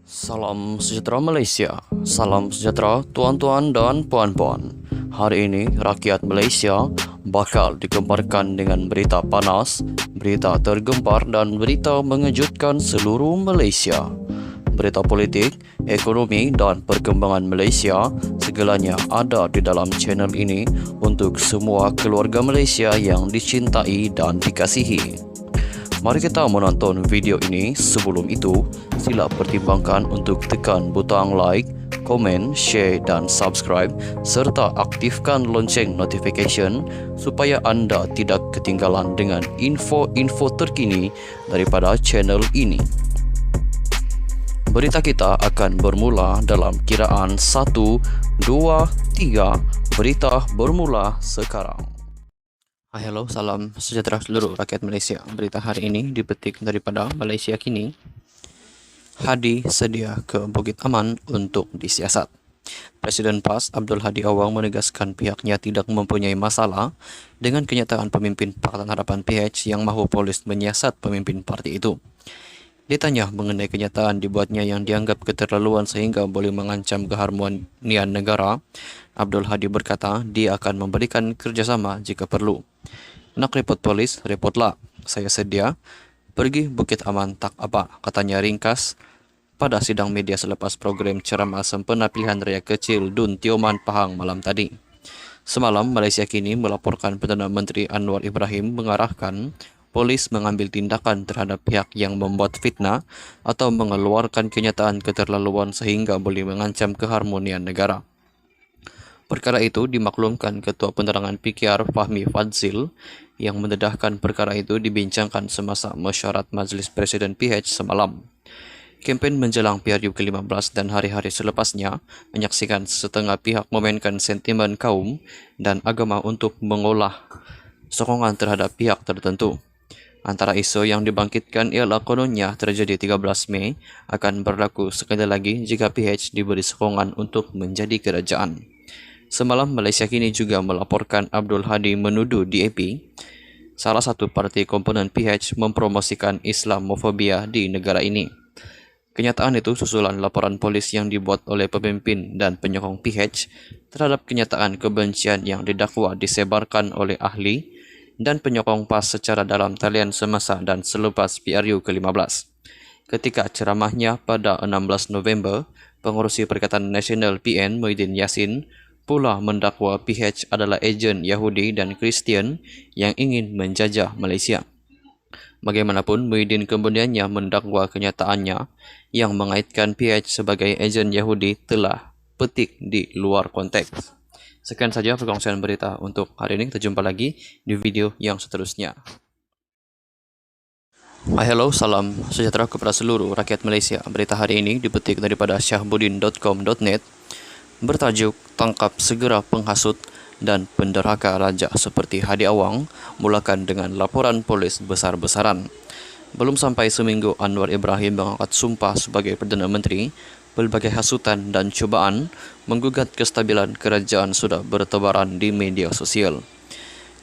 Salam sejahtera Malaysia. Salam sejahtera tuan-tuan dan puan-puan. Hari ini rakyat Malaysia bakal digemparkan dengan berita panas, berita tergempar dan berita mengejutkan seluruh Malaysia. Berita politik, ekonomi dan perkembangan Malaysia segalanya ada di dalam channel ini untuk semua keluarga Malaysia yang dicintai dan dikasihi. Mari kita menonton video ini. Sebelum itu, sila pertimbangkan untuk tekan butang like, komen, share dan subscribe serta aktifkan lonceng notification supaya anda tidak ketinggalan dengan info-info terkini daripada channel ini. Berita kita akan bermula dalam kiraan 1, 2, 3. Berita bermula sekarang. Hello, salam sejahtera seluruh rakyat Malaysia. Berita hari ini dipetik daripada Malaysia Kini. Hadi sedia ke Bukit Aman untuk disiasat. Presiden PAS Abdul Hadi Awang menegaskan pihaknya tidak mempunyai masalah dengan kenyataan pemimpin Pakatan Harapan PH yang mahu polis menyiasat pemimpin parti itu. Ditanya mengenai kenyataan dibuatnya yang dianggap keterlaluan sehingga boleh mengancam keharmonian negara, Abdul Hadi berkata dia akan memberikan kerjasama jika perlu. Nak repot polis, repotlah. Saya sedia. Pergi Bukit Aman tak apa, katanya ringkas pada sidang media selepas program ceramah sempena pilihan raya kecil Dun Tioman Pahang malam tadi. Semalam, Malaysia Kini melaporkan Perdana Menteri Anwar Ibrahim mengarahkan polis mengambil tindakan terhadap pihak yang membuat fitnah atau mengeluarkan kenyataan keterlaluan sehingga boleh mengancam keharmonian negara. Perkara itu dimaklumkan Ketua Penerangan PKR Fahmi Fadzil yang mendedahkan perkara itu dibincangkan semasa mesyuarat Majlis Presiden PH semalam. Kempen menjelang PRU ke-15 dan hari-hari selepasnya menyaksikan setengah pihak memainkan sentimen kaum dan agama untuk mengolah sokongan terhadap pihak tertentu. Antara isu yang dibangkitkan ialah kononnya terjadi 13 Mei akan berlaku sekali lagi jika PH diberi sokongan untuk menjadi kerajaan. Semalam Malaysia Kini juga melaporkan Abdul Hadi menuduh DAP, salah satu parti komponen PH, mempromosikan Islamofobia di negara ini. Kenyataan itu susulan laporan polis yang dibuat oleh pemimpin dan penyokong PH terhadap kenyataan kebencian yang didakwa disebarkan oleh ahli dan penyokong PAS secara dalam talian semasa dan selepas PRU ke-15. Ketika ceramahnya pada 16 November, Pengerusi Perikatan Nasional PN Muhyiddin Yassin pula mendakwa PH adalah ejen Yahudi dan Kristian yang ingin menjajah Malaysia. Bagaimanapun, Muhyiddin kemudiannya mendakwa kenyataannya yang mengaitkan PH sebagai ejen Yahudi telah petik di luar konteks. Sekian saja perkongsian berita untuk hari ini. Kita jumpa lagi di video yang seterusnya. Hello, salam sejahtera kepada seluruh rakyat Malaysia. Berita hari ini dipetik daripada syahbudin.com.net bertajuk Tangkap Segera Penghasut dan Penderhaka Raja seperti Hadi Awang, mulakan dengan laporan polis besar-besaran. Belum sampai seminggu Anwar Ibrahim mengangkat sumpah sebagai Perdana Menteri, berbagai hasutan dan cubaan menggugat kestabilan kerajaan sudah bertebaran di media sosial.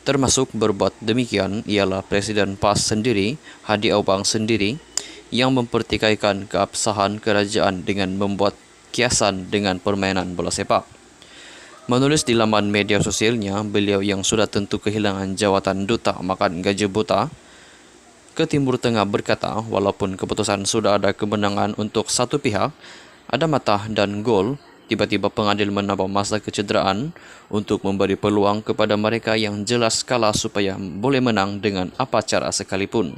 Termasuk berbuat demikian ialah Presiden PAS sendiri, Hadi Awang sendiri, yang mempertikaikan keabsahan kerajaan dengan membuat kiasan dengan permainan bola sepak. Menulis di laman media sosialnya, beliau yang sudah tentu kehilangan jawatan duta makan gaji buta ke Timur Tengah berkata, walaupun keputusan sudah ada kemenangan untuk satu pihak, ada mata dan gol, tiba-tiba pengadil menambah masa kecederaan untuk memberi peluang kepada mereka yang jelas kalah supaya boleh menang dengan apa cara sekalipun.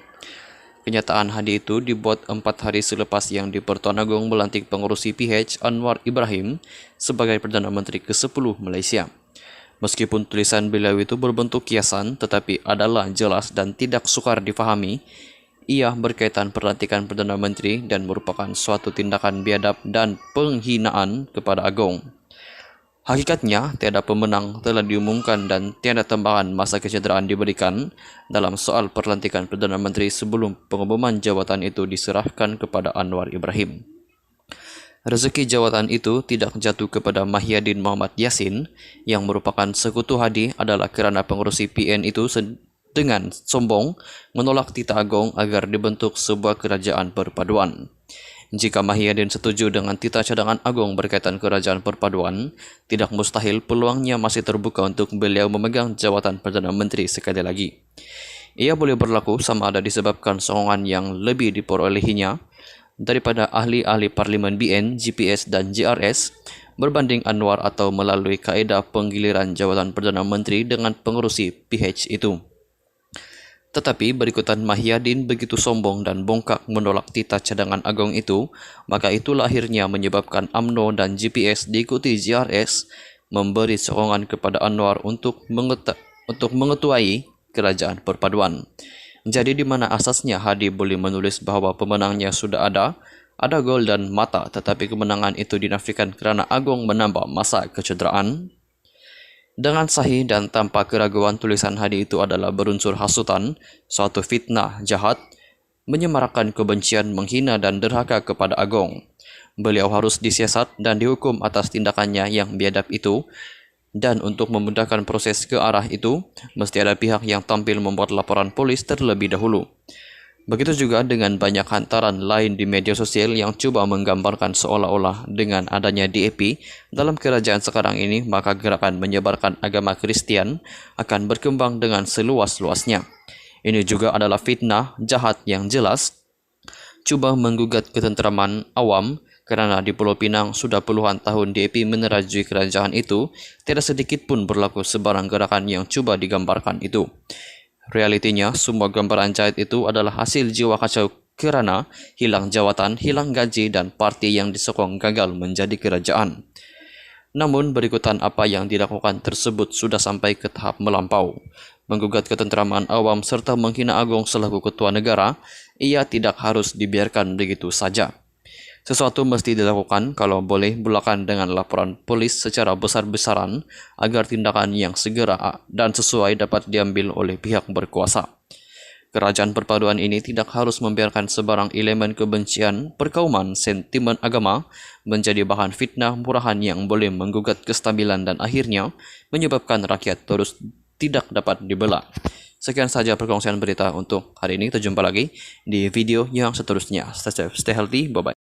Kenyataan Hadi itu dibuat 4 hari selepas yang di Pertuan Agong melantik pengurusi PH Anwar Ibrahim sebagai Perdana Menteri ke-10 Malaysia. Meskipun tulisan beliau itu berbentuk kiasan tetapi adalah jelas dan tidak sukar difahami, ia berkaitan pelantikan Perdana Menteri dan merupakan suatu tindakan biadab dan penghinaan kepada Agong. Hakikatnya, tiada pemenang telah diumumkan dan tiada tambahan masa kecederaan diberikan dalam soal pelantikan Perdana Menteri sebelum pengumuman jawatan itu diserahkan kepada Anwar Ibrahim. Rezeki jawatan itu tidak jatuh kepada Mahyadin Muhammad Yassin yang merupakan sekutu Hadi adalah kerana pengurusi PN itu dengan sombong menolak titah Agong agar dibentuk sebuah kerajaan perpaduan. Jika Mahyadin setuju dengan tita cadangan agung berkaitan kerajaan perpaduan, tidak mustahil peluangnya masih terbuka untuk beliau memegang jawatan Perdana Menteri sekali lagi. Ia boleh berlaku sama ada disebabkan sokongan yang lebih diperolehinya daripada ahli-ahli Parlimen BN, GPS dan JRS berbanding Anwar atau melalui kaedah penggiliran jawatan Perdana Menteri dengan pengerusi PH itu. Tetapi berikutan Mahyadin begitu sombong dan bongkak menolak tita cadangan agung itu, maka itulah akhirnya menyebabkan UMNO dan GPS diikuti JRS memberi sokongan kepada Anwar untuk mengetuai kerajaan perpaduan. Jadi di mana asasnya Hadi boleh menulis bahawa pemenangnya sudah ada gol dan mata, tetapi kemenangan itu dinafikan kerana Agong menambah masa kecederaan. Dengan sahih dan tanpa keraguan tulisan Hadi itu adalah berunsur hasutan, suatu fitnah jahat, menyemarakkan kebencian, menghina dan derhaka kepada Agong. Beliau harus disiasat dan dihukum atas tindakannya yang biadab itu, dan untuk memudahkan proses ke arah itu, mesti ada pihak yang tampil membuat laporan polis terlebih dahulu. Begitu juga dengan banyak hantaran lain di media sosial yang cuba menggambarkan seolah-olah dengan adanya DAP dalam kerajaan sekarang ini, maka gerakan menyebarkan agama Kristian akan berkembang dengan seluas-luasnya. Ini juga adalah fitnah jahat yang jelas, cuba menggugat ketenteraman awam kerana di Pulau Pinang sudah puluhan tahun DAP menerajui kerajaan itu, tidak sedikit pun berlaku sebarang gerakan yang cuba digambarkan itu. Realitinya, semua gambaran jahat itu adalah hasil jiwa kacau kerana hilang jawatan, hilang gaji dan parti yang disokong gagal menjadi kerajaan. Namun, berikutan apa yang dilakukan tersebut sudah sampai ke tahap melampau. Menggugat ketenteraman awam serta menghina Agong selaku ketua negara, ia tidak harus dibiarkan begitu saja. Sesuatu mesti dilakukan, kalau boleh bulakan dengan laporan polis secara besar-besaran agar tindakan yang segera dan sesuai dapat diambil oleh pihak berkuasa. Kerajaan perpaduan ini tidak harus membiarkan sebarang elemen kebencian, perkauman, sentimen agama menjadi bahan fitnah murahan yang boleh menggugat kestabilan dan akhirnya menyebabkan rakyat terus tidak dapat dibelah. Sekian saja perkongsian berita untuk hari ini. Kita jumpa lagi di video yang seterusnya. Stay healthy. Bye-bye.